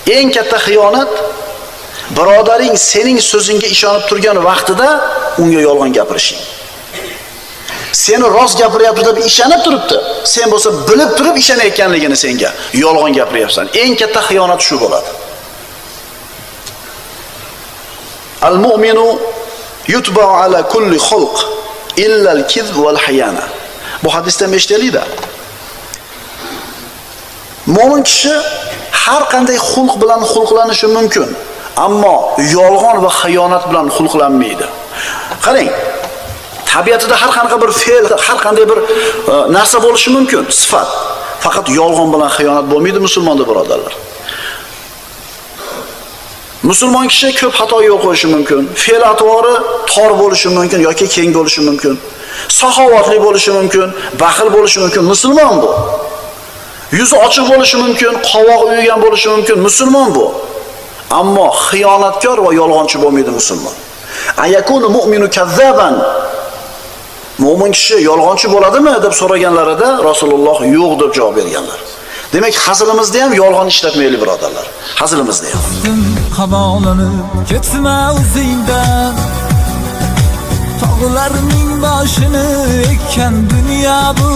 Eng katta xiyonat birodaring sening so'zingga ishonib turgan vaqtida unga yolg'on gapirishing. Seni rost gapiryapti deb ishonib turibdi. Sen bo'lsa bilib turib ishonayotganligini senga yolg'on gapiryapsan. Eng katta xiyonat shu bo'ladi. Al-mu'minu yutba'u ala kulli xulq illa al-kizb wal hayana. Bu hadisda eshitaylik-da. Mo'min kishi har qanday xulq bilan xulqlanishi mumkin, ammo yolg'on va xiyonat bilan xulqlanmaydi. Qarang, tabiatida har qanday bir fe'l, har qanday bir narsa bo'lishi mumkin, sifat. Faqat yolg'on bilan xiyonat bo'lmaydi musulmonda birodarlar. Musulmon kishi ko'p xato yo'l qo'yishi mumkin, fe'l-atvori tor bo'lishi mumkin yoki keng bo'lishi mumkin. Saxovatli bo'lishi mumkin, baxil bo'lishi mumkin, musulmon bu. Yuzi ochiq bo'lishi mumkin, qovoq uygan bo'lishi mumkin, musulmon bu. Ammo xiyonatkor va yolg'onchi bo'lmaydi musulmon. Ayakunu mu'minu kazzaban. Mo'min kishi yolg'onchi bo'ladimi deb so'raganlarida Rasululloh yo'q deb javob berganlar. Demak, hazilimizda ham yolg'on ishlatmaylik birodarlar. Hazilimizda ham. Havolanib ketma o'zingdan. Tog'larning boshini ekkan dunyo bu.